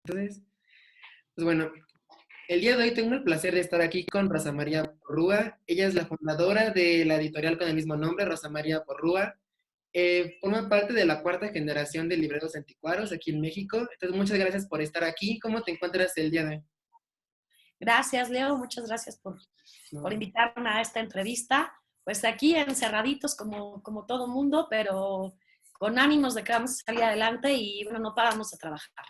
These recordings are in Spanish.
Entonces, pues bueno, el día de hoy tengo el placer de estar aquí con Rosa María Porrúa. Ella es la fundadora de la editorial con el mismo nombre, Rosa María Porrúa. Forma parte de la cuarta generación de libreros anticuarios aquí en México. Entonces, muchas gracias por estar aquí. ¿Cómo te encuentras el día de hoy? Gracias, Leo. Muchas gracias por No. invitarme a esta entrevista. Pues aquí encerraditos como todo mundo, pero con ánimos de que vamos a salir adelante y bueno, no paramos de trabajar.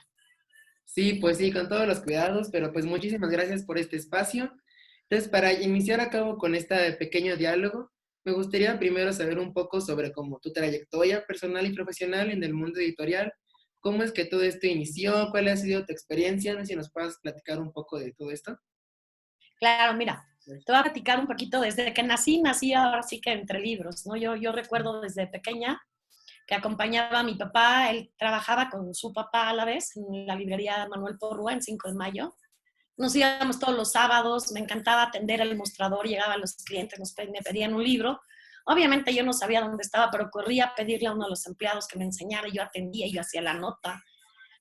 Sí, pues sí, con todos los cuidados, pero pues muchísimas gracias por este espacio. Entonces, para iniciar a cabo con este pequeño diálogo, me gustaría primero saber un poco sobre cómo tu trayectoria personal y profesional en el mundo editorial, cómo es que todo esto inició, cuál ha sido tu experiencia, no sé si nos puedas platicar un poco de todo esto. Claro, mira, te voy a platicar un poquito. Desde que nací ahora sí que entre libros, ¿no? Yo recuerdo desde pequeña que acompañaba a mi papá. Él trabajaba con su papá a la vez en la librería Manuel Porrúa en 5 de Mayo. Nos íbamos todos los sábados, me encantaba atender el mostrador, llegaban los clientes, me pedían un libro. Obviamente yo no sabía dónde estaba, pero corría a pedirle a uno de los empleados que me enseñara, y yo atendía y yo hacía la nota.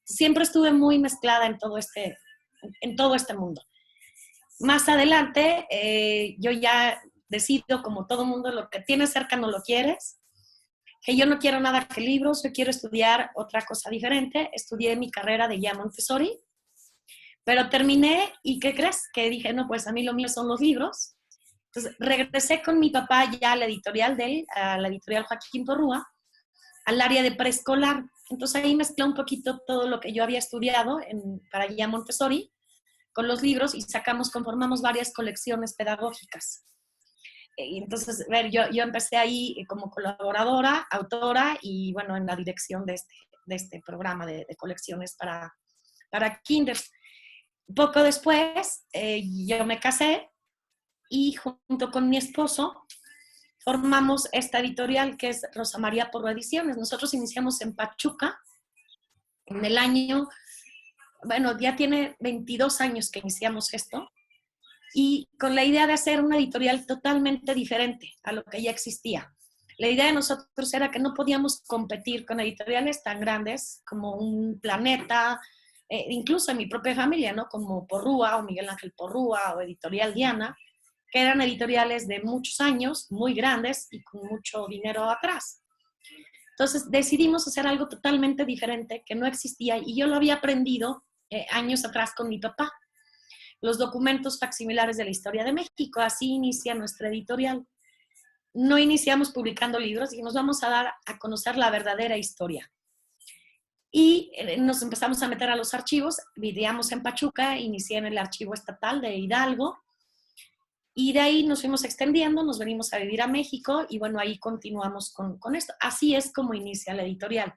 Siempre estuve muy mezclada en todo este mundo. Más adelante, yo ya decido, como todo mundo, lo que tienes cerca no lo quieres, que yo no quiero nada que libros, yo quiero estudiar otra cosa diferente. Estudié mi carrera de guía Montessori, pero terminé y ¿qué crees? Que dije, no, pues a mí lo mío son los libros. Entonces regresé con mi papá ya a la editorial de él, a la editorial Joaquín Porrúa, al área de preescolar. Entonces ahí mezclé un poquito todo lo que yo había estudiado para guía Montessori con los libros y conformamos varias colecciones pedagógicas. Y entonces, a ver, yo empecé ahí como colaboradora, autora y bueno, en la dirección de este programa de colecciones para kinders. Poco después, yo me casé y junto con mi esposo formamos esta editorial que es Rosa María Porrúa Ediciones. Nosotros iniciamos en Pachuca en el año, bueno, ya tiene 22 años que iniciamos esto, y con la idea de hacer una editorial totalmente diferente a lo que ya existía. La idea de nosotros era que no podíamos competir con editoriales tan grandes como Un Planeta, incluso en mi propia familia, ¿no? Como Porrúa o Miguel Ángel Porrúa o Editorial Diana, que eran editoriales de muchos años, muy grandes y con mucho dinero atrás. Entonces decidimos hacer algo totalmente diferente que no existía, y yo lo había aprendido años atrás con mi papá. Los documentos facsimilares de la historia de México. Así inicia nuestra editorial. No iniciamos publicando libros, dijimos vamos a dar a conocer la verdadera historia. Y nos empezamos a meter a los archivos. Vivíamos en Pachuca, inicié en el archivo estatal de Hidalgo, y de ahí nos fuimos extendiendo, nos venimos a vivir a México y bueno, ahí continuamos con esto. Así es como inicia la editorial.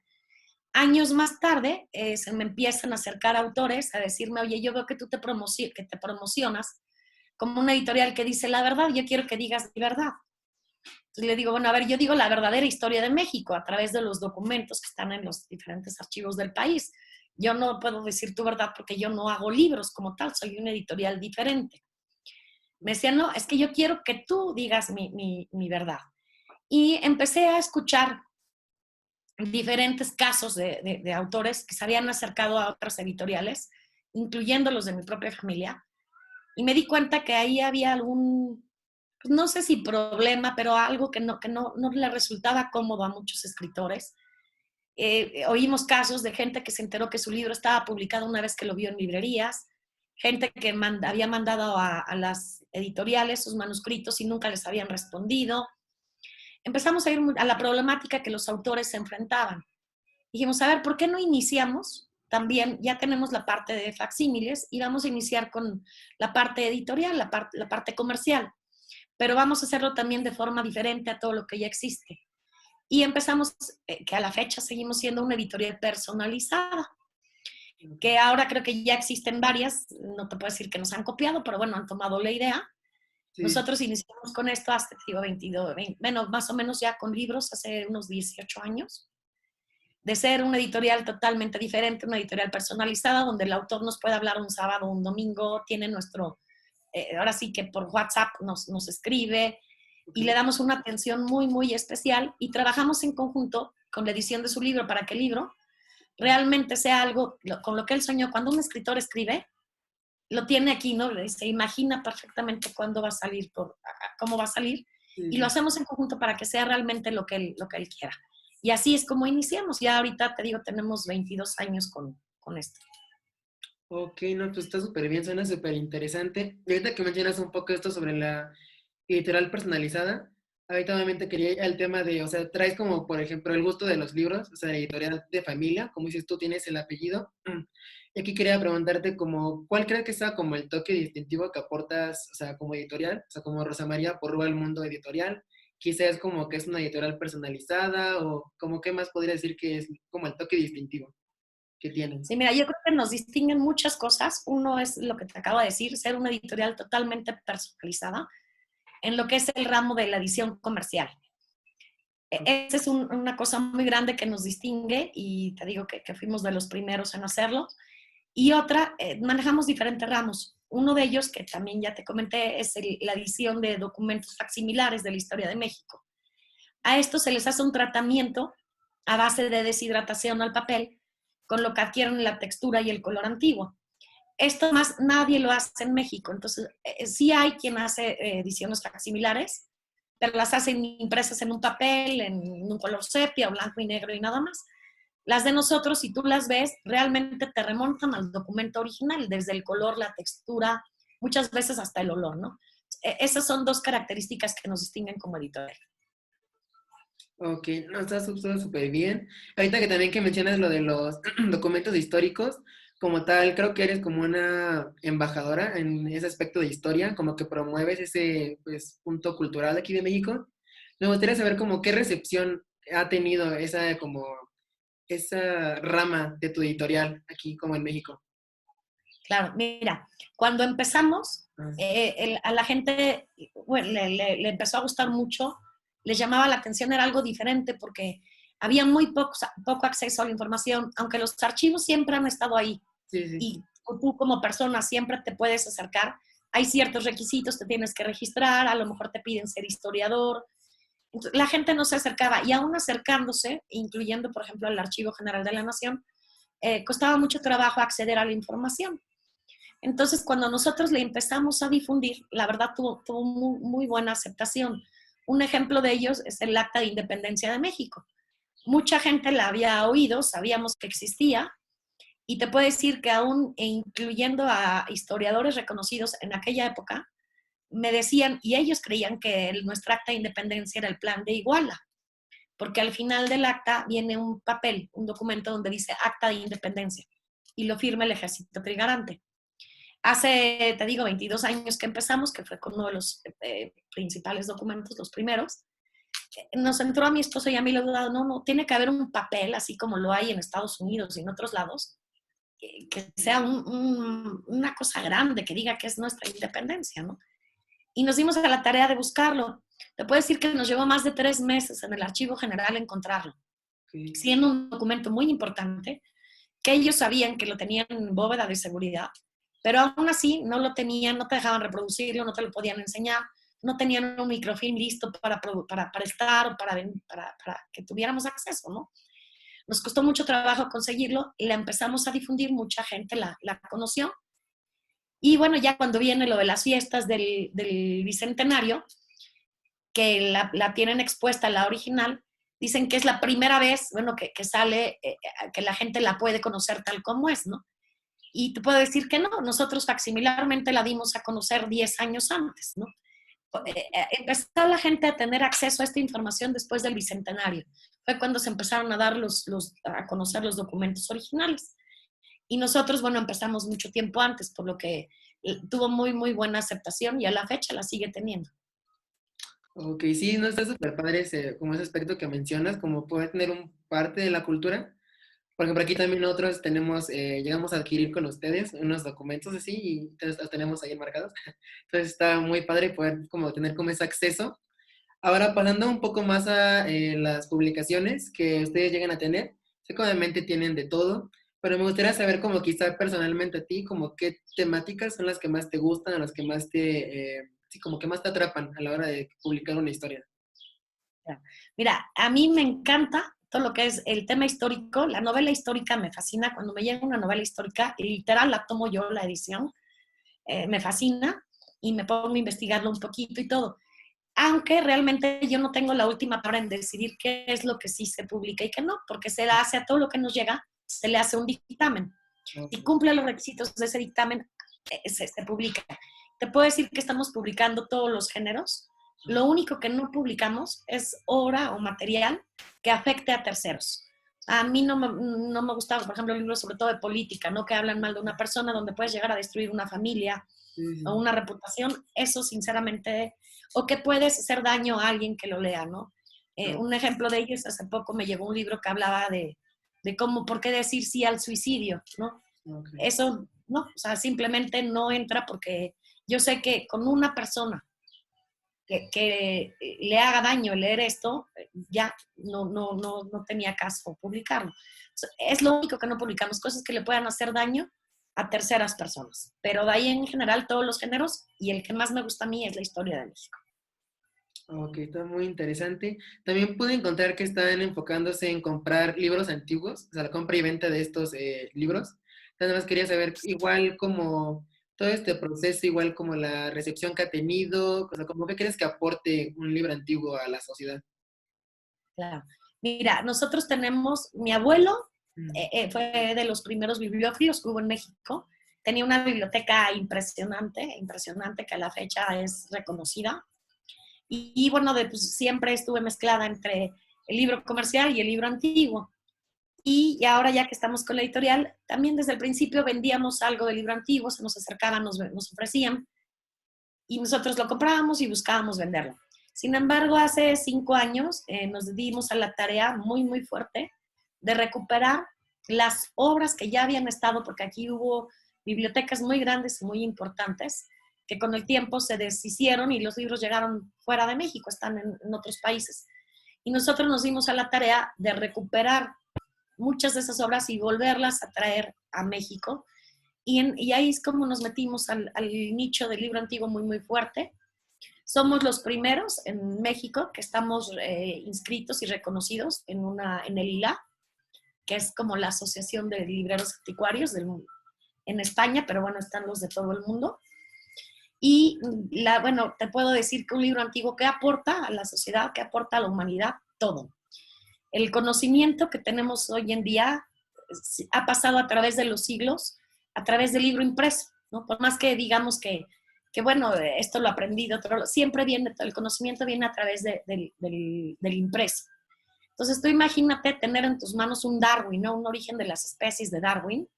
Años más tarde se me empiezan a acercar autores a decirme, oye, yo veo que tú que te promocionas como una editorial que dice la verdad, yo quiero que digas la verdad. Entonces le digo, bueno, a ver, yo digo la verdadera historia de México a través de los documentos que están en los diferentes archivos del país. Yo no puedo decir tu verdad porque yo no hago libros como tal, soy una editorial diferente. Me decían, no, es que yo quiero que tú digas mi verdad. Y empecé a escuchar diferentes casos de autores que se habían acercado a otras editoriales, incluyendo los de mi propia familia, y me di cuenta que ahí había algún, pues no sé si problema, pero algo que no le resultaba cómodo a muchos escritores. Oímos casos de gente que se enteró que su libro estaba publicado una vez que lo vio en librerías, gente que había mandado a las editoriales sus manuscritos y nunca les habían respondido. Empezamos a ir a la problemática que los autores se enfrentaban. Dijimos, a ver, ¿por qué no iniciamos? También ya tenemos la parte de facsímiles y vamos a iniciar con la parte editorial, la parte comercial, pero vamos a hacerlo también de forma diferente a todo lo que ya existe. Y empezamos, que a la fecha seguimos siendo una editorial personalizada, que ahora creo que ya existen varias, no te puedo decir que nos han copiado, pero bueno, han tomado la idea. Sí. Nosotros iniciamos con esto hasta, digo, 22, 20, bueno, más o menos ya con libros hace unos 18 años, de ser una editorial totalmente diferente, una editorial personalizada, donde el autor nos puede hablar un sábado, un domingo, tiene ahora sí que por WhatsApp nos escribe, y le Okay. damos una atención muy, muy especial, y trabajamos en conjunto con la edición de su libro. ¿Para qué libro? realmente sea algo con lo que él soñó. Cuando un escritor escribe, lo tiene aquí, ¿no? Se imagina perfectamente cuándo va a salir, cómo va a salir, Sí, y lo sí. hacemos en conjunto para que sea realmente lo que él quiera. Y así es como iniciamos. Ya ahorita, te digo, tenemos 22 años con esto. Ok, no, pues está súper bien, suena súper interesante. Y ahorita que mencionas un poco esto sobre la editorial personalizada, ahorita obviamente quería ir al tema de, o sea, traes como, por ejemplo, el gusto de los libros, o sea, la editorial de familia, como dices tú, tienes el apellido. Y aquí quería preguntarte como, ¿cuál crees que sea como el toque distintivo que aportas, o sea, como editorial, o sea, como Rosa María Porrúa al mundo editorial? Quizás como que es una editorial personalizada o como qué más podría decir que es como el toque distintivo que tienen. Sí, mira, yo creo que nos distinguen muchas cosas. Uno es lo que te acabo de decir, ser una editorial totalmente personalizada en lo que es el ramo de la edición comercial. Esa es una cosa muy grande que nos distingue y te digo que fuimos de los primeros en hacerlo. Y otra, manejamos diferentes ramos. Uno de ellos, que también ya te comenté, es la edición de documentos facsimilares de la historia de México. A esto se les hace un tratamiento a base de deshidratación al papel, con lo que adquieren la textura y el color antiguo. Esto más nadie lo hace en México, entonces sí hay quien hace ediciones facsimilares, pero las hacen impresas en un papel, en un color sepia, blanco y negro y nada más. Las de nosotros, si tú las ves, realmente te remontan al documento original, desde el color, la textura, muchas veces hasta el olor, ¿no? Esas son dos características que nos distinguen como editorial. Ok, no, está súper bien. Ahorita que también que mencionas lo de los documentos históricos, como tal, creo que eres como una embajadora en ese aspecto de historia, como que promueves ese pues, punto cultural aquí de México. Me gustaría saber como qué recepción ha tenido esa como esa rama de tu editorial aquí como en México. Claro, mira, cuando empezamos, Ah, a la gente bueno, le empezó a gustar mucho, les llamaba la atención, era algo diferente porque había muy poco acceso a la información, aunque los archivos siempre han estado ahí sí, sí. y tú como persona siempre te puedes acercar. Hay ciertos requisitos, te tienes que registrar, a lo mejor te piden ser historiador. Entonces, la gente no se acercaba y aún acercándose, incluyendo, por ejemplo, al Archivo General de la Nación, costaba mucho trabajo acceder a la información. Entonces, cuando nosotros le empezamos a difundir, la verdad tuvo muy buena aceptación. Un ejemplo de ellos es el Acta de Independencia de México. Mucha gente la había oído, sabíamos que existía, y te puedo decir que aún incluyendo a historiadores reconocidos en aquella época, me decían, y ellos creían que nuestra Acta de Independencia era el plan de Iguala, porque al final del acta viene un papel, un documento donde dice Acta de Independencia, y lo firma el Ejército Trigarante. Hace, te digo, 22 años que empezamos, que fue con uno de los principales documentos, los primeros, nos entró a mi esposo y a mí la duda, no, tiene que haber un papel, así como lo hay en Estados Unidos y en otros lados, que sea una cosa grande, que diga que es nuestra independencia, ¿no? Y nos dimos a la tarea de buscarlo. Te puedo decir que nos llevó más de 3 meses en el Archivo General encontrarlo, Ok. siendo un documento muy importante, que ellos sabían que lo tenían en bóveda de seguridad, pero aún así no lo tenían, no te dejaban reproducirlo, no te lo podían enseñar, no tenían un microfilm listo para estar o para que tuviéramos acceso, ¿no? Nos costó mucho trabajo conseguirlo y la empezamos a difundir, mucha gente la conoció. Y bueno, ya cuando viene lo de las fiestas del Bicentenario, que la tienen expuesta, la original, dicen que es la primera vez, bueno, que sale, que la gente la puede conocer tal como es, ¿no? Y te puedo decir que no, nosotros facsimilarmente la dimos a conocer 10 años antes, ¿no? Empezó la gente a tener acceso a esta información después del Bicentenario. Fue cuando se empezaron a dar a conocer los documentos originales. Y nosotros, bueno, empezamos mucho tiempo antes, por lo que tuvo muy buena aceptación y a la fecha la sigue teniendo. Ok, sí, no está súper padre ese, como ese aspecto que mencionas, como poder tener un parte de la cultura. Por ejemplo, aquí también nosotros tenemos, llegamos a adquirir con ustedes unos documentos así y entonces los tenemos ahí enmarcados. Entonces está muy padre poder como tener como ese acceso. Ahora, pasando un poco más a las publicaciones que ustedes llegan a tener, sé que obviamente tienen de todo, pero me gustaría saber como quizá personalmente a ti, como qué temáticas son las que más te gustan, las que más sí, como que más te atrapan a la hora de publicar una historia. Mira, a mí me encanta todo lo que es el tema histórico. La novela histórica me fascina. Cuando me llega una novela histórica, literal la tomo yo, la edición, me fascina y me pongo a investigarlo un poquito y todo. Aunque realmente yo no tengo la última palabra en decidir qué es lo que sí se publica y qué no, porque se le hace a todo lo que nos llega, se le hace un dictamen. Si Ok. cumple los requisitos de ese dictamen, se publica. Te puedo decir que estamos publicando todos los géneros. Lo único que no publicamos es obra o material que afecte a terceros. A mí no me gustan, por ejemplo, libros sobre todo de política, ¿no? Que hablan mal de una persona, donde puedes llegar a destruir una familia Sí, o sí. una reputación. Eso, sinceramente, o que puedes hacer daño a alguien que lo lea, ¿no? Ok, Un ejemplo de ello es hace poco me llegó un libro que hablaba de cómo, por qué decir sí al suicidio, ¿no? ok. Eso, no, o sea, simplemente no entra porque yo sé que con una persona que le haga daño leer esto, ya no tenía caso publicarlo. Es lo único que no publicamos, cosas que le puedan hacer daño a terceras personas. Pero de ahí en general todos los géneros, y el que más me gusta a mí es la historia de México. Ok, está muy interesante. También pude encontrar que están enfocándose en comprar libros antiguos, o sea, la compra y venta de estos libros. Nada más quería saber igual como todo este proceso, igual como la recepción que ha tenido, o sea, como qué crees que aporte un libro antiguo a la sociedad. Claro. Mira, nosotros tenemos, mi abuelo Mm. fue de los primeros bibliófilos que hubo en México. Tenía una biblioteca impresionante, impresionante, que a la fecha es reconocida. Y bueno, pues, siempre estuve mezclada entre el libro comercial y el libro antiguo. Y ahora ya que estamos con la editorial, también desde el principio vendíamos algo de libro antiguo, se nos acercaban, nos ofrecían, y nosotros lo comprábamos y buscábamos venderlo. Sin embargo, hace 5 años nos dimos a la tarea muy fuerte de recuperar las obras que ya habían estado, porque aquí hubo bibliotecas muy grandes y muy importantes, que con el tiempo se deshicieron y los libros llegaron fuera de México, están en otros países. Y nosotros nos dimos a la tarea de recuperar muchas de esas obras y volverlas a traer a México. Y ahí es como nos metimos al nicho del libro antiguo muy fuerte. Somos los primeros en México que estamos inscritos y reconocidos en el ILA, que es como la Asociación de Libreros Anticuarios del mundo, en España, pero bueno, están los de todo el mundo. Y bueno, te puedo decir que un libro antiguo que aporta a la sociedad, que aporta a la humanidad, todo. El conocimiento que tenemos hoy en día ha pasado a través de los siglos, a través del libro impreso, ¿no? Por más que digamos que bueno, esto lo aprendí de otro, siempre viene, el conocimiento viene a través del impreso. Entonces tú imagínate tener en tus manos un Darwin, ¿no? Un origen de las especies de Darwin.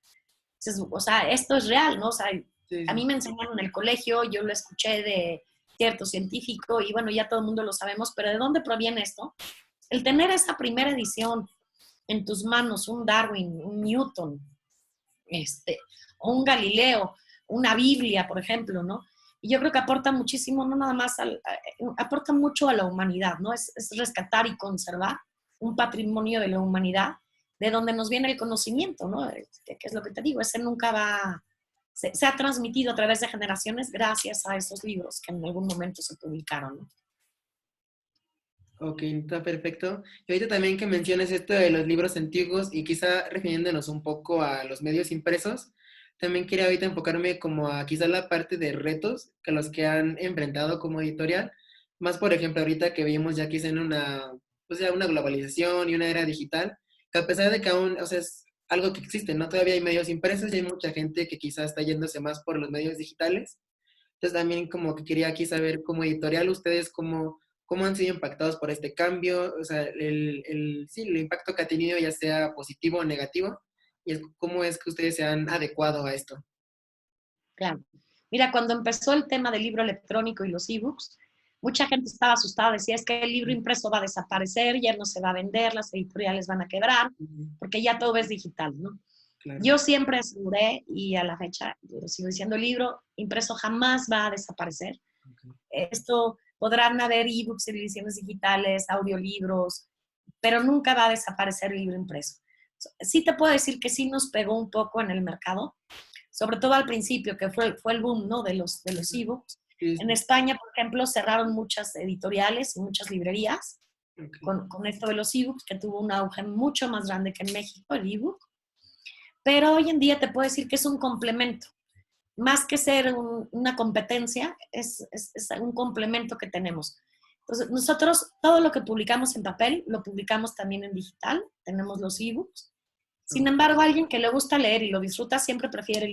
Entonces, o sea, esto es real, ¿no? O sea, Sí, a mí sí. me enseñaron en el colegio, yo lo escuché de cierto científico y bueno, ya todo el mundo lo sabemos, pero ¿de dónde proviene esto? El tener esa primera edición en tus manos, un Darwin, un Newton, o un Galileo, una Biblia, por ejemplo, ¿no? Y yo creo que aporta muchísimo, no nada más, aporta mucho a la humanidad, ¿no? Es rescatar y conservar un patrimonio de la humanidad, de donde nos viene el conocimiento, ¿no? Que es lo que te digo, ese nunca va, se ha transmitido a través de generaciones gracias a esos libros que en algún momento se publicaron, ¿no? Ok, está perfecto. Y ahorita también que mencionas esto de los libros antiguos y quizá refiriéndonos un poco a los medios impresos, también quería ahorita enfocarme como a quizá la parte de retos que los que han enfrentado como editorial, más por ejemplo ahorita que vivimos ya quizá en una, pues ya una globalización y una era digital, que a pesar de que aún, o sea, es algo que existe, ¿no? Todavía hay medios impresos y hay mucha gente que quizá está yéndose más por los medios digitales. Entonces también como que quería aquí saber como editorial ustedes cómo han sido impactados por este cambio, o sea, sí, el impacto que ha tenido ya sea positivo o negativo, y cómo es que ustedes se han adecuado a esto. Claro. Mira, cuando empezó el tema del libro electrónico y los ebooks, mucha gente estaba asustada, decía, es que el libro impreso va a desaparecer, ya no se va a vender, las editoriales van a quebrar, Ujú. porque ya todo es digital, ¿no? Claro. Yo siempre aseguré, y a la fecha lo sigo diciendo, el libro impreso jamás va a desaparecer. Ok. Esto podrán haber ebooks, ediciones digitales, audiolibros, pero nunca va a desaparecer el libro impreso. Sí te puedo decir que sí nos pegó un poco en el mercado, sobre todo al principio, que fue el boom, ¿no? De los ebooks. Sí, En sí. España, por ejemplo, cerraron muchas editoriales y muchas librerías Ok. con esto de los ebooks, que tuvo un auge mucho más grande que en México, el ebook. Pero hoy en día te puedo decir que es un complemento. Más que ser una competencia, es un complemento que tenemos. Entonces, nosotros todo lo que publicamos en papel, lo publicamos también en digital, tenemos los ebooks. Sin embargo, alguien que le gusta leer y lo disfruta siempre prefiere el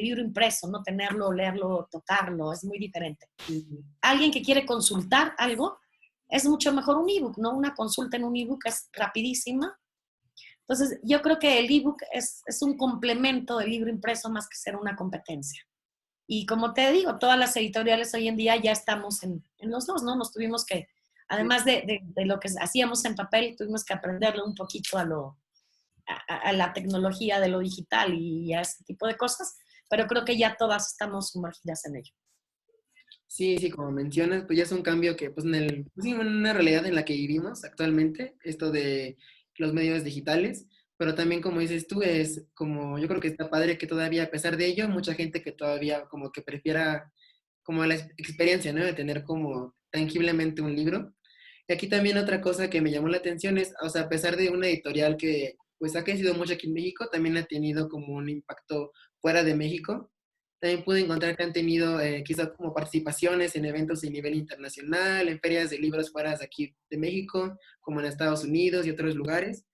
libro impreso, no tenerlo, leerlo, tocarlo, es muy diferente. Sí, Alguien que quiere consultar algo, es mucho mejor un ebook, ¿no? Una consulta en un ebook es rapidísima. Entonces, yo creo que el ebook es un complemento del libro impreso más que ser una competencia. Y como te digo, todas las editoriales hoy en día ya estamos en los dos, ¿no? Nos tuvimos que, sí. además de lo que hacíamos en papel, tuvimos que aprenderle un poquito a la tecnología de lo digital y a ese tipo de cosas, pero creo que ya todas estamos sumergidas en ello. Sí, sí, como mencionas, pues ya es un cambio que, pues, pues, sí, en una realidad en la que vivimos actualmente, esto de los medios digitales, pero también, como dices tú, es como, yo creo que está padre que todavía, a pesar de ello, mucha gente que todavía como que prefiera como la experiencia, ¿no? De tener como tangiblemente un libro. Y aquí también otra cosa que me llamó la atención es, o sea, a pesar de una editorial que, pues, ha crecido mucho aquí en México, también ha tenido como un impacto fuera de México. También pude encontrar que han tenido quizás como participaciones en eventos a nivel internacional, en ferias de libros fuera de aquí de México, como en Estados Unidos y otros lugares.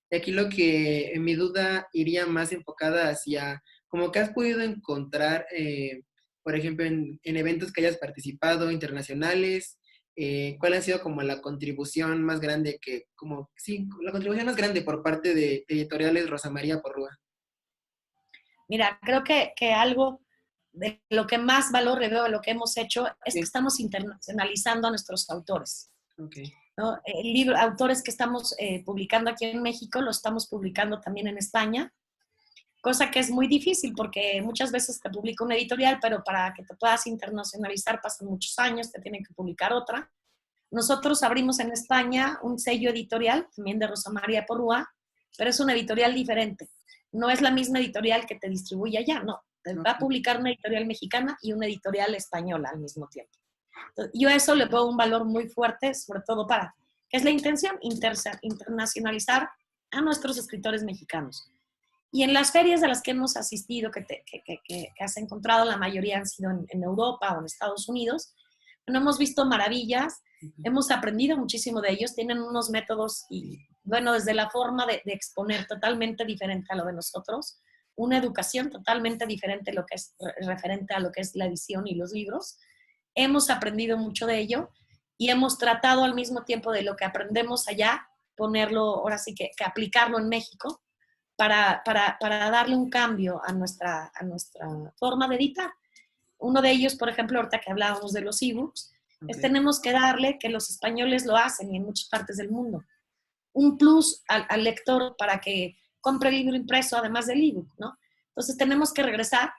Y aquí lo que en mi duda iría más enfocada hacia como que has podido encontrar, por ejemplo, en eventos que hayas participado internacionales, ¿cuál ha sido como la contribución más grande que, como, sí, la contribución más grande por parte de editoriales Rosa María Porrúa? Mira, creo que algo de lo que más valor le veo a lo que hemos hecho es que Sí, estamos internacionalizando a nuestros autores. ok, ¿No? Autores que estamos publicando aquí en México, lo estamos publicando también en España, cosa que es muy difícil porque muchas veces te publica una editorial, pero para que te puedas internacionalizar pasan muchos años, te tienen que publicar otra. Nosotros abrimos en España un sello editorial, también de Rosa María Porrúa, pero es una editorial diferente. No es la misma editorial que te distribuye allá, no. Te va a ok. publicar una editorial mexicana y una editorial española al mismo tiempo. Entonces, yo a eso le veo un valor muy fuerte, sobre todo para, que es la intención, internacionalizar a nuestros escritores mexicanos. Y en las ferias de las que hemos asistido, que has encontrado, la mayoría han sido en Europa o en Estados Unidos, bueno, hemos visto maravillas, hemos aprendido muchísimo de ellos, tienen unos métodos y, bueno, desde la forma de exponer totalmente diferente a lo de nosotros, una educación totalmente diferente a lo que es referente a lo que es la edición y los libros. Hemos aprendido mucho de ello y hemos tratado al mismo tiempo de lo que aprendemos allá, ponerlo, ahora sí que aplicarlo en México para darle un cambio a nuestra forma de editar. Uno de ellos, por ejemplo, ahorita que hablábamos de los ebooks, Ok. es tenemos que darle, que los españoles lo hacen y en muchas partes del mundo, un plus al lector para que compre el libro impreso además del ebook, ¿no? Entonces tenemos que regresar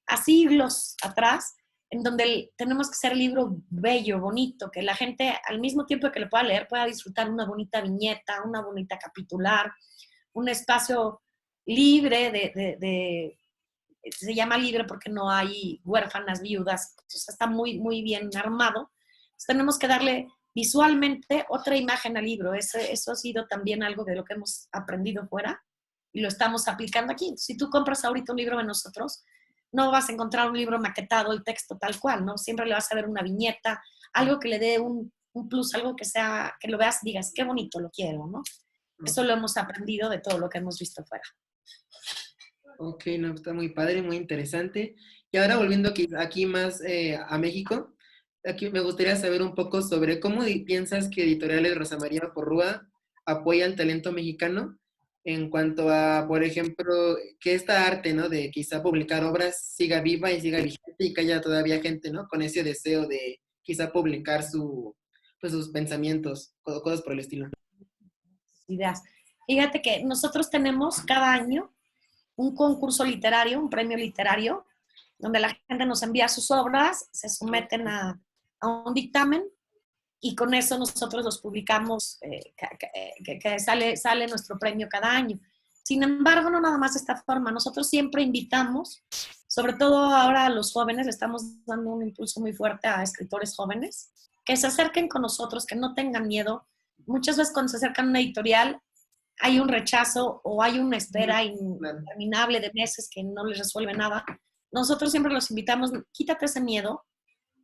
a siglos atrás, en donde tenemos que hacer el libro bello, bonito, que la gente al mismo tiempo que lo pueda leer pueda disfrutar una bonita viñeta, una bonita capitular, un espacio libre se llama libre porque no hay huérfanas, viudas, entonces está muy, muy bien armado. Entonces tenemos que darle visualmente otra imagen al libro. Eso ha sido también algo de lo que hemos aprendido fuera y lo estamos aplicando aquí. Si tú compras ahorita un libro de nosotros, no vas a encontrar un libro maquetado, el texto tal cual, ¿no? Siempre le vas a ver una viñeta, algo que le dé un plus, algo que sea, que lo veas y digas, qué bonito, lo quiero, ¿no? Eso lo hemos aprendido de todo lo que hemos visto fuera. Ok, no, está muy padre, muy interesante. Y ahora volviendo aquí más a México, aquí me gustaría saber un poco sobre cómo piensas que Editoriales Rosa María Porrúa apoya el talento mexicano en cuanto a, por ejemplo, que esta arte, ¿no? De quizá publicar obras siga viva y siga vigente y que haya todavía gente, ¿no? Con ese deseo de quizá publicar pues, sus pensamientos, cosas por el estilo. Ideas. Fíjate que nosotros tenemos cada año un concurso literario, un premio literario, donde la gente nos envía sus obras, se someten a un dictamen y con eso nosotros los publicamos, que sale nuestro premio cada año. Sin embargo, no nada más de esta forma, nosotros siempre invitamos, sobre todo ahora a los jóvenes, le estamos dando un impulso muy fuerte a escritores jóvenes, que se acerquen con nosotros, que no tengan miedo muchas veces cuando se acercan a una editorial hay un rechazo o hay una espera Claro. interminable de meses que no les resuelve nada. Nosotros siempre los invitamos, quítate ese miedo,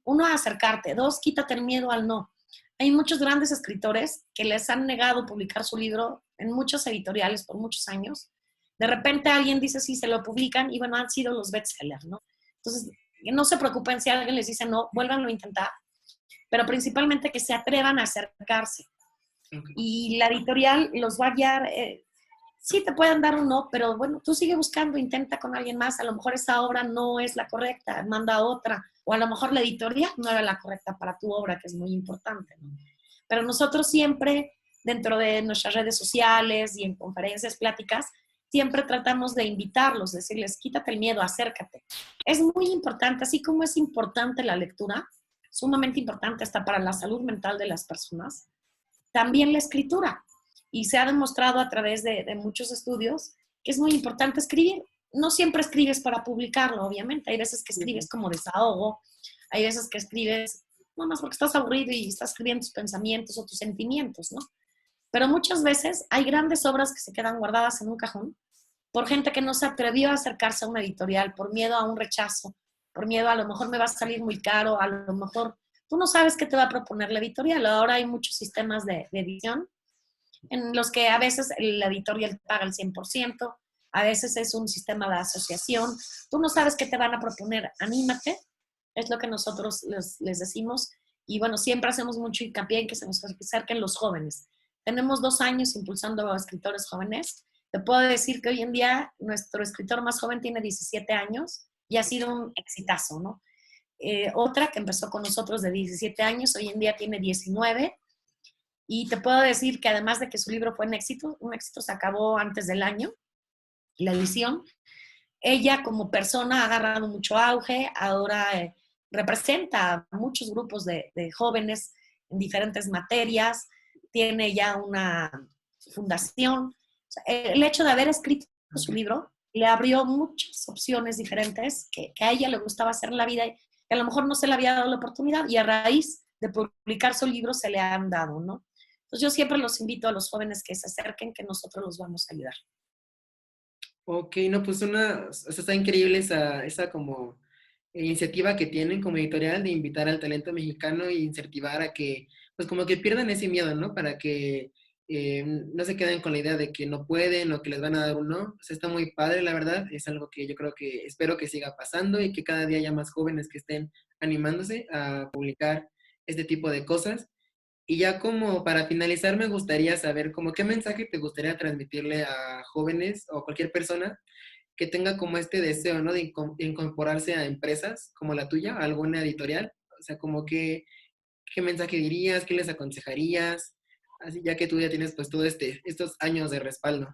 uno, a acercarte, dos, quítate el miedo al no. Hay muchos grandes escritores que les han negado publicar su libro en muchos editoriales por muchos años. De repente alguien dice sí, se lo publican y bueno, han sido los bestsellers, ¿no? Entonces, no se preocupen si alguien les dice no, vuélvanlo a intentar, pero principalmente que se atrevan a acercarse. Okay. Y la editorial los va a guiar, sí te pueden dar un no, pero bueno, tú sigue buscando, intenta con alguien más, a lo mejor esa obra no es la correcta, manda otra, o a lo mejor la editorial no era la correcta para tu obra, que es muy importante, ¿no? Pero nosotros siempre, dentro de nuestras redes sociales y en conferencias, pláticas, siempre tratamos de invitarlos, decirles, quítate el miedo, acércate. Es muy importante, así como es importante la lectura, sumamente importante hasta para la salud mental de las personas, también la escritura. Y se ha demostrado a través de muchos estudios que es muy importante escribir. No siempre escribes para publicarlo, obviamente. Hay veces que escribes como desahogo, hay veces que escribes no más porque estás aburrido y estás escribiendo tus pensamientos o tus sentimientos, ¿no? Pero muchas veces hay grandes obras que se quedan guardadas en un cajón por gente que no se atrevió a acercarse a una editorial, por miedo a un rechazo, por miedo a lo mejor me va a salir muy caro, a lo mejor tú no sabes qué te va a proponer la editorial. Ahora hay muchos sistemas de edición en los que a veces la editorial paga el 100%, a veces es un sistema de asociación. Tú no sabes qué te van a proponer, anímate, es lo que nosotros les decimos. Y bueno, siempre hacemos mucho hincapié en que se nos acerquen los jóvenes. Tenemos 2 años impulsando a escritores jóvenes. Te puedo decir que hoy en día nuestro escritor más joven tiene 17 años y ha sido un exitazo, ¿no? Otra que empezó con nosotros de 17 años, hoy en día tiene 19. Y te puedo decir que además de que su libro fue un éxito se acabó antes del año, la edición. Ella como persona ha agarrado mucho auge, ahora representa a muchos grupos de jóvenes en diferentes materias, tiene ya una fundación. O sea, el hecho de haber escrito su libro le abrió muchas opciones diferentes que a ella le gustaba hacer en la vida y que a lo mejor no se le había dado la oportunidad y a raíz de publicar su libro se le han dado, ¿no? Entonces yo siempre los invito a los jóvenes que se acerquen, que nosotros los vamos a ayudar. Ok, no, pues o sea, está increíble esa como iniciativa que tienen como editorial de invitar al talento mexicano e incentivar a que, pues como que pierdan ese miedo, ¿no? Para que no se queden con la idea de que no pueden o que les van a dar un no. O sea, está muy padre, la verdad. Es algo que yo creo que espero que siga pasando y que cada día haya más jóvenes que estén animándose a publicar este tipo de cosas. Y ya como para finalizar, me gustaría saber como qué mensaje te gustaría transmitirle a jóvenes o cualquier persona que tenga como este deseo, ¿no? De incorporarse a empresas como la tuya, a alguna editorial. O sea, como qué mensaje dirías, qué les aconsejarías, así ya que tú ya tienes pues todo estos años de respaldo.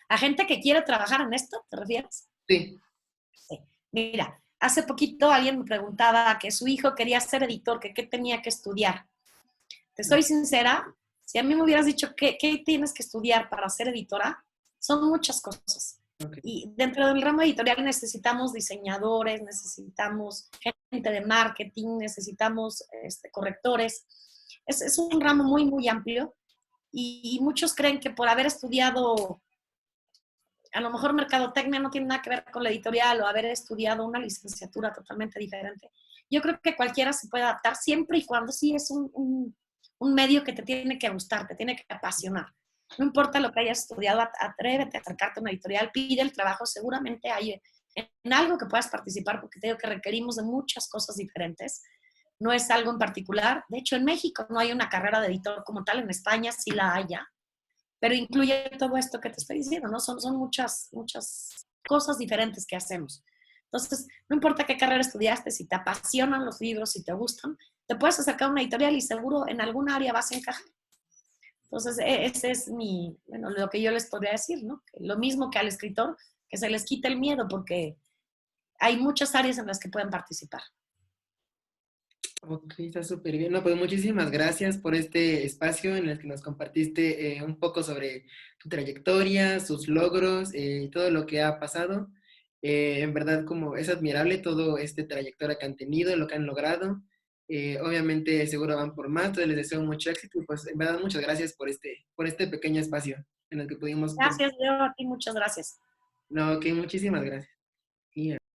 ¿A gente que quiere trabajar en esto, te refieres? Sí. Sí. Mira, hace poquito alguien me preguntaba que su hijo quería ser editor, que qué tenía que estudiar. Te soy sincera, si a mí me hubieras dicho qué tienes que estudiar para ser editora, son muchas cosas. Ok. Y dentro del ramo editorial necesitamos diseñadores, necesitamos gente de marketing, necesitamos correctores. Es un ramo muy, muy amplio y muchos creen que por haber estudiado, a lo mejor mercadotecnia no tiene nada que ver con la editorial o haber estudiado una licenciatura totalmente diferente. Yo creo que cualquiera se puede adaptar siempre y cuando sí es un medio que te tiene que gustar, te tiene que apasionar. No importa lo que hayas estudiado, atrévete a acercarte a una editorial, pide el trabajo, seguramente hay en algo que puedas participar, porque te digo que requerimos de muchas cosas diferentes. No es algo en particular. De hecho, en México no hay una carrera de editor como tal, en España sí la hay ya, pero incluye todo esto que te estoy diciendo, ¿no? Son muchas, muchas cosas diferentes que hacemos. Entonces, no importa qué carrera estudiaste, si te apasionan los libros, si te gustan, te puedes acercar a una editorial y seguro en alguna área vas a encajar. Entonces, ese es bueno, lo que yo les podría decir, ¿no? Lo mismo que al escritor, que se les quite el miedo, porque hay muchas áreas en las que pueden participar. Ok, está súper bien. No, pues muchísimas gracias por este espacio en el que nos compartiste un poco sobre tu trayectoria, sus logros y todo lo que ha pasado. En verdad, como es admirable todo este trayectoria que han tenido, lo que han logrado. Obviamente seguro van por más, entonces les deseo mucho éxito y pues en verdad muchas gracias por este pequeño espacio en el que pudimos... Gracias, Leo, a ti muchas gracias. No, ok, muchísimas gracias.